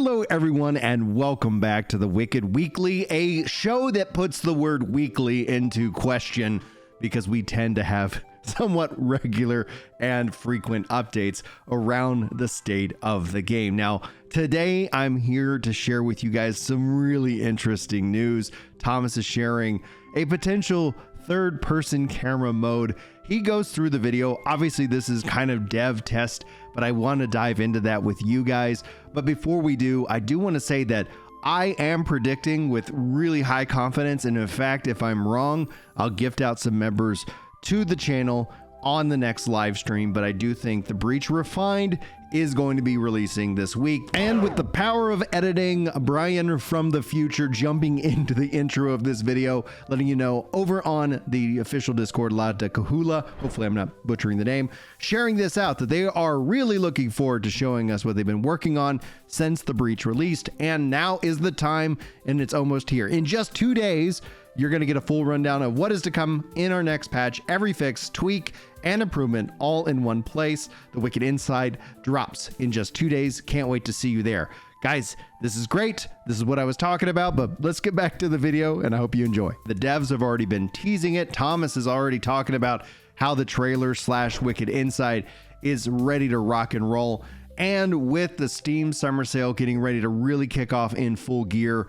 Hello, everyone, and welcome back to the Wicked Weekly, a show that puts the word weekly into question because we tend to have somewhat regular and frequent updates around the state of the game. Now, today I'm here to share with you guys some really interesting news. Thomas is sharing a potential third-person camera mode. He goes through the video. Obviously, this is kind of dev test, but I want to dive into that with you guys. But before we do, I do want to say that I am predicting with really high confidence, and in fact, if I'm wrong, I'll gift out some members to the channel on the next live stream. But I do think the Breach Refined is going to be releasing this week. And with the power of editing, Brian from the future jumping into the intro of this video, letting you know over on the official Discord, La de Kahula, hopefully I'm not butchering the name, sharing this out that they are really looking forward to showing us what they've been working on since the Breach released. And now is the time, and it's almost here. In just 2 days, you're going to get a full rundown of what is to come in our next patch, every fix, tweak, and improvement all in one place. The Wicked Inside drops in just 2 days. Can't wait to see you there. Guys, this is great. This is what I was talking about, but let's get back to the video, and I hope you enjoy. The devs have already been teasing it. Thomas is already talking about how the trailer / Wicked Inside is ready to rock and roll. And with the Steam Summer Sale getting ready to really kick off in full gear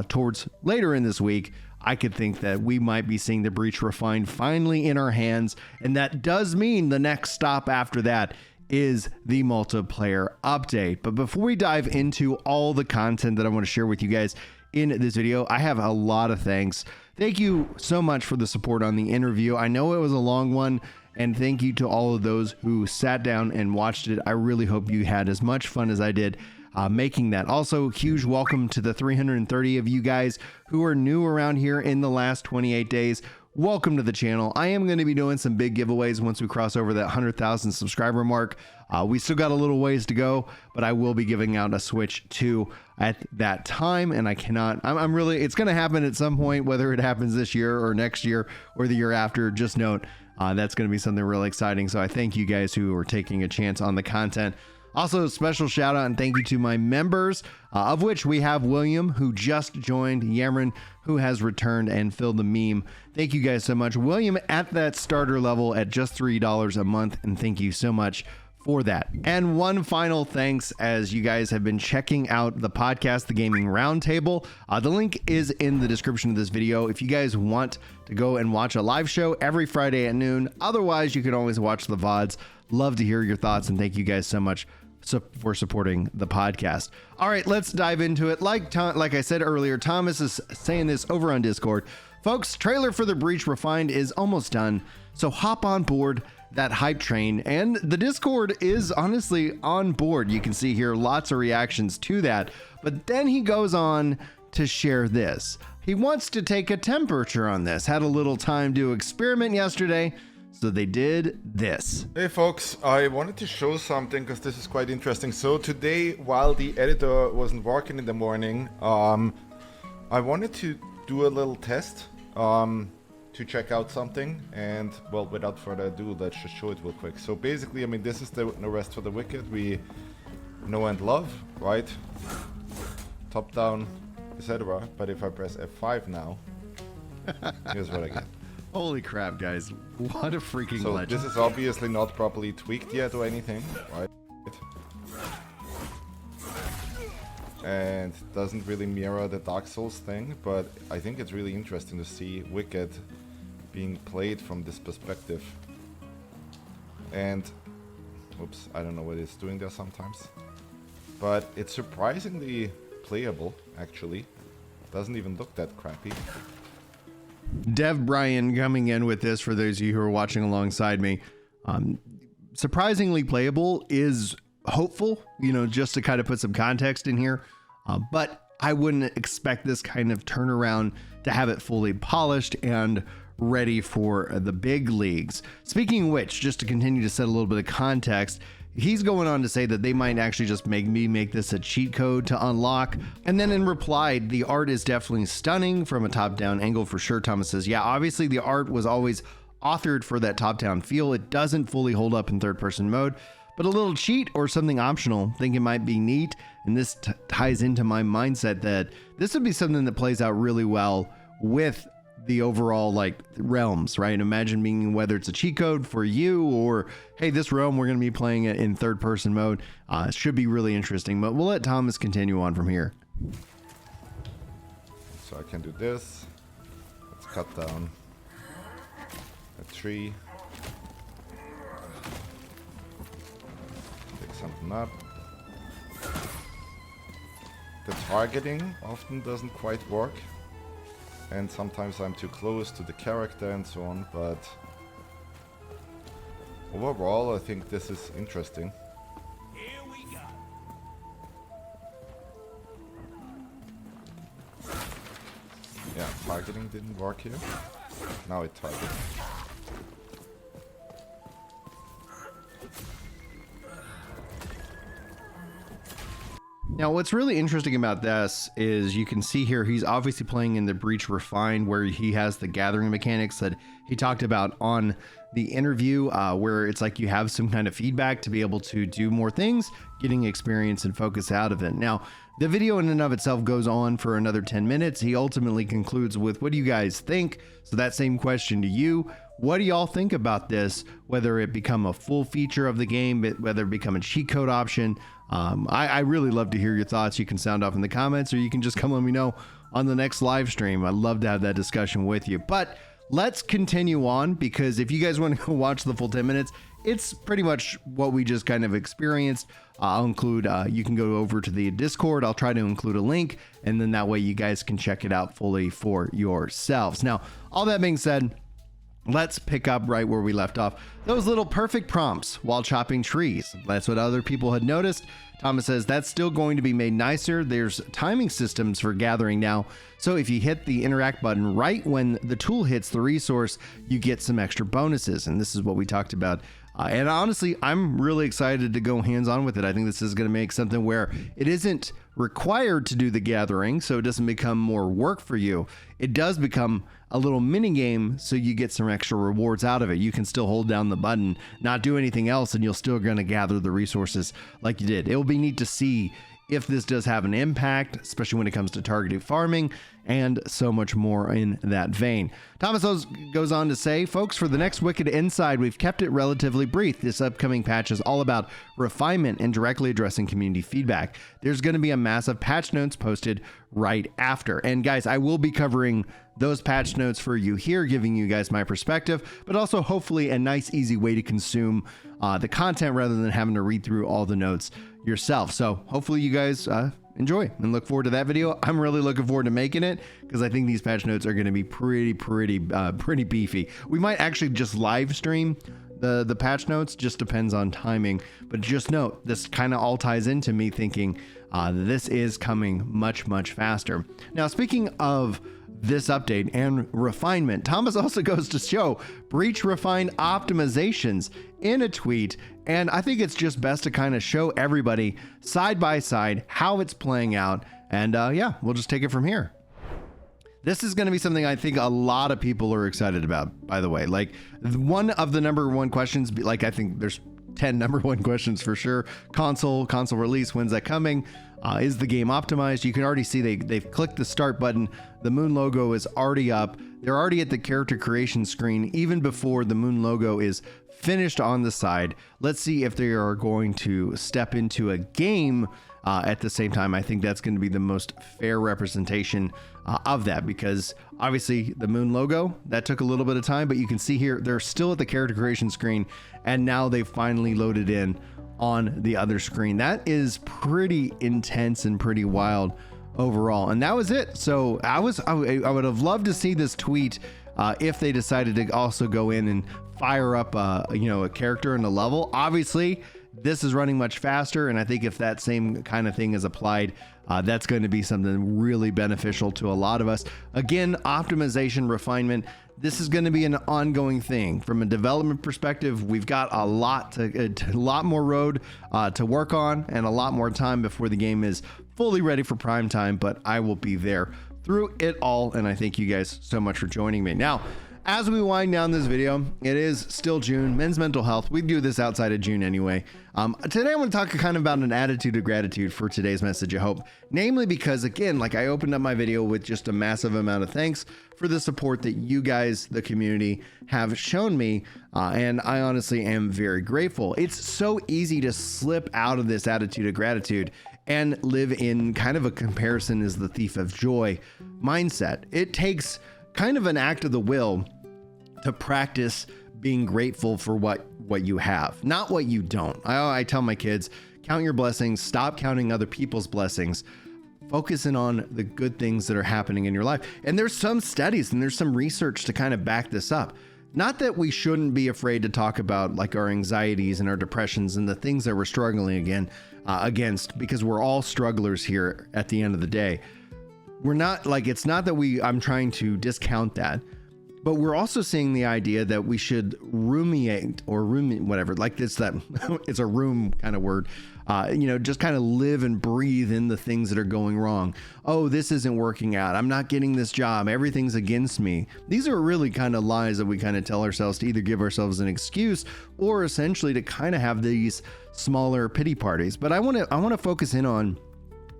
towards later in this week, I could think that we might be seeing the Breach Refined finally in our hands. And that does mean the next stop after that is the multiplayer update. But before we dive into all the content that I want to share with you guys in this video, I have a lot of thanks. Thank you so much for the support on the interview. I know it was a long one, and thank you to all of those who sat down and watched it. I really hope you had as much fun as I did making that. Also, huge welcome to the 330 of you guys who are new around here in the last 28 days. Welcome to the channel. I am going to be doing some big giveaways once we cross over that 100,000 subscriber mark. We still got a little ways to go, but I will be giving out a Switch 2 at that time, and I'm really, it's going to happen at some point, whether it happens this year or next year or the year after. Just note, that's going to be something really exciting. So I thank you guys who are taking a chance on the content. Also, a special shout out and thank you to my members, of which we have William, who just joined, Yamron, who has returned, and Phil the Meme. Thank you guys so much. William at that starter level at just $3 a month, and thank you so much for that. And one final thanks, as you guys have been checking out the podcast, The Gaming Roundtable. The link is in the description of this video if you guys want to go and watch a live show every Friday at noon. Otherwise, you can always watch the VODs. Love to hear your thoughts, and thank you guys so much for supporting the podcast. All right, let's dive into it. Like I said earlier, Thomas is saying this over on Discord. Folks, trailer for the Breach Refined is almost done, so hop on board that hype train, and the Discord is honestly on board. You can see here lots of reactions to that, but then he goes on to share this. He wants to take a temperature on this. Had a little time to experiment yesterday, so they did this. Hey folks, I wanted to show something because this is quite interesting. So today, while the editor wasn't working in the morning, I wanted to do a little test to check out something. And well, without further ado, let's just show it real quick. So basically, I mean, this is the No Rest for the Wicked we know and love, right? Top down, etc. But if I press F5 now, here's what I get. Holy crap, guys. What a freaking legend. This is obviously not properly tweaked yet or anything, right? And doesn't really mirror the Dark Souls thing, but I think it's really interesting to see Wicked being played from this perspective. And, oops, I don't know what it's doing there sometimes. But it's surprisingly playable, actually. Doesn't even look that crappy. Dev Brian coming in with this for those of you who are watching alongside me. Surprisingly playable is hopeful, just to kind of put some context in here. But I wouldn't expect this kind of turnaround to have it fully polished and ready for the big leagues. Speaking of which, just to continue to set a little bit of context, he's going on to say that they might actually just make this a cheat code to unlock. And then in reply, the art is definitely stunning from a top-down angle for sure. Thomas says, yeah, obviously the art was always authored for that top-down feel. It doesn't fully hold up in third-person mode, but a little cheat or something optional, think it might be neat. And this ties into my mindset that this would be something that plays out really well with the overall like realms, right? Imagine being, whether it's a cheat code for you or, hey, this realm, we're going to be playing it in third person mode. It should be really interesting, but we'll let Thomas continue on from here. So I can do this. Let's cut down a tree. Pick something up. The targeting often doesn't quite work. And sometimes I'm too close to the character and so on, but overall I think this is interesting. Here we go. Yeah, targeting didn't work here. Now it targets. Now, what's really interesting about this is you can see here, he's obviously playing in the Breach Refined, where he has the gathering mechanics that he talked about on the interview, where it's like you have some kind of feedback to be able to do more things, getting experience and focus out of it. Now, the video in and of itself goes on for another 10 minutes. He ultimately concludes with, what do you guys think? So that same question to you. What do y'all think about this? Whether it become a full feature of the game, whether it become a cheat code option. I really love to hear your thoughts. You can sound off in the comments, or you can just come let me know on the next live stream. I'd love to have that discussion with you. But let's continue on, because if you guys want to go watch the full 10 minutes, it's pretty much what we just kind of experienced. I'll include, you can go over to the Discord. I'll try to include a link, and then that way you guys can check it out fully for yourselves. Now, all that being said, let's pick up right where we left off. Those little perfect prompts while chopping trees. That's what other people had noticed. Thomas says that's still going to be made nicer. There's timing systems for gathering now. So if you hit the interact button right when the tool hits the resource, you get some extra bonuses. And this is what we talked about. And honestly, I'm really excited to go hands-on with it. I think this is going to make something where it isn't required to do the gathering, so it doesn't become more work for you. It does become a little mini game, so you get some extra rewards out of it. You can still hold down the button, not do anything else, and you're still going to gather the resources like you did. It will be neat to see if this does have an impact, especially when it comes to targeted farming and so much more in that vein. Thomas goes on to say, folks, for the next Wicked Inside, we've kept it relatively brief. This upcoming patch is all about refinement and directly addressing community feedback. There's going to be a massive patch notes posted right after. And guys, I will be covering those patch notes for you here, giving you guys my perspective, but also hopefully a nice, easy way to consume the content rather than having to read through all the notes yourself. So hopefully you guys enjoy and look forward to that video. I'm really looking forward to making it, because I think these patch notes are going to be pretty beefy. We might actually just live stream the patch notes, just depends on timing. But just note, this kind of all ties into me thinking this is coming much faster. Now, speaking of this update and refinement, Thomas also goes to show Breach refined optimizations in a tweet, and I think it's just best to kind of show everybody side by side how it's playing out. And yeah, we'll just take it from here. This is going to be something I think a lot of people are excited about, by the way. Like, one of the number one questions, like I think there's 10 number one questions for sure. Console release, when's that coming? Is the game optimized? You can already see they've clicked the start button. The moon logo is already up. They're already at the character creation screen even before the moon logo is finished on the side. Let's see if they are going to step into a game at the same time. I think that's going to be the most fair representation of that, because obviously the moon logo, that took a little bit of time, but you can see here they're still at the character creation screen, and now they've finally loaded in on the other screen. That is pretty intense and pretty wild overall. And that was it. So I would have loved to see this tweet if they decided to also go in and fire up a character and a level. Obviously this is running much faster, and I think if that same kind of thing is applied, that's going to be something really beneficial to a lot of us. Again, optimization, refinement, this is going to be an ongoing thing. From a development perspective, we've got a lot more road to work on, and a lot more time before the game is fully ready for prime time, but I will be there through it all, and I thank you guys so much for joining me. Now, as we wind down this video, it is still June, men's mental health. We do this outside of June anyway. Today I want to talk kind of about an attitude of gratitude for today's message of hope, namely because, again, like I opened up my video with just a massive amount of thanks for the support that you guys, the community, have shown me, and I honestly am very grateful. It's so easy to slip out of this attitude of gratitude and live in kind of a comparison is the thief of joy mindset. It takes kind of an act of the will to practice being grateful for what you have, not what you don't. I tell my kids, count your blessings, stop counting other people's blessings, focus in on the good things that are happening in your life. And there's some studies and there's some research to kind of back this up. Not that we shouldn't be afraid to talk about like our anxieties and our depressions and the things that we're struggling against, because we're all strugglers here at the end of the day. We're not like, it's not that I'm trying to discount that, but we're also seeing the idea that we should ruminate, whatever, like it's it's a room kind of word, just kind of live and breathe in the things that are going wrong. Oh, this isn't working out. I'm not getting this job. Everything's against me. These are really kind of lies that we kind of tell ourselves to either give ourselves an excuse or essentially to kind of have these smaller pity parties. But I want to focus in on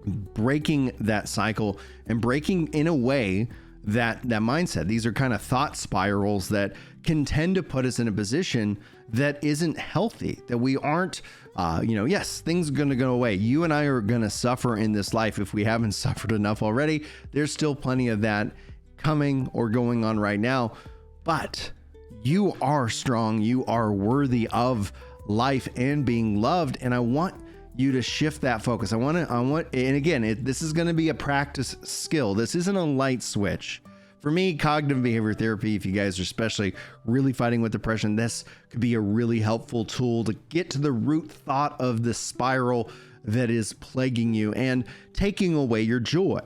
breaking that cycle and breaking in a way that mindset. These are kind of thought spirals that can tend to put us in a position that isn't healthy, that we aren't, yes, things are going to go away. You and I are going to suffer in this life if we haven't suffered enough already. There's still plenty of that coming or going on right now, but you are strong. You are worthy of life and being loved. And I want you to shift that focus. I want, and again, this is going to be a practice skill. This isn't a light switch. For me, cognitive behavior therapy, if you guys are especially really fighting with depression, this could be a really helpful tool to get to the root thought of the spiral that is plaguing you and taking away your joy.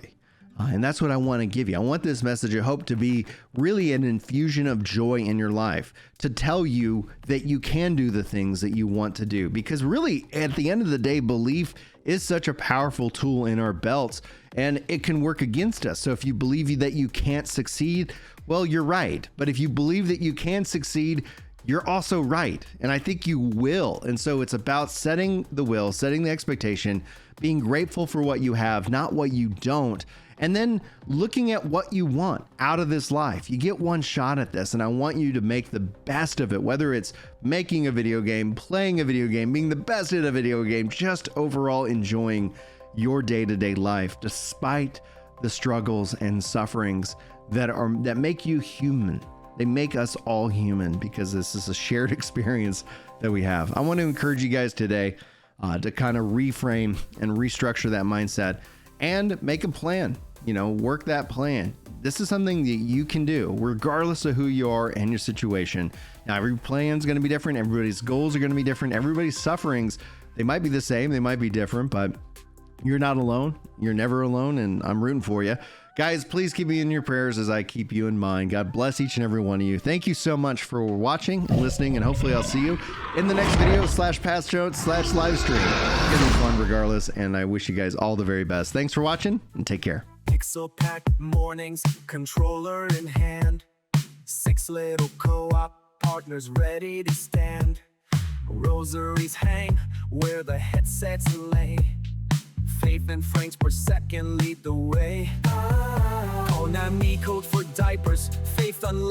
And that's what I want to give you. I want this message of hope to be really an infusion of joy in your life, to tell you that you can do the things that you want to do. Because really, at the end of the day, belief is such a powerful tool in our belts, and it can work against us. So if you believe that you can't succeed, well, you're right. But if you believe that you can succeed, you're also right. And I think you will. And so it's about setting the will, setting the expectation, being grateful for what you have, not what you don't. And then looking at what you want out of this life. You get one shot at this, and I want you to make the best of it, whether it's making a video game, playing a video game, being the best at a video game, just overall enjoying your day-to-day life, despite the struggles and sufferings that make you human. They make us all human because this is a shared experience that we have. I want to encourage you guys today to kind of reframe and restructure that mindset and make a plan. Work that plan. This is something that you can do regardless of who you are and your situation. Now, every plan is going to be different. Everybody's goals are going to be different. Everybody's sufferings, they might be the same. They might be different, but you're not alone. You're never alone. And I'm rooting for you. Guys, please keep me in your prayers as I keep you in mind. God bless each and every one of you. Thank you so much for watching, listening, and hopefully I'll see you in the next video /past notes /live stream. It's gonna be fun regardless, and I wish you guys all the very best. Thanks for watching, and take care. Pixel packed mornings, controller in hand. 6 little co-op partners ready to stand. Rosaries hang where the headsets lay. Faith and frames per second lead the way. Konami code for diapers. Faith unlocked.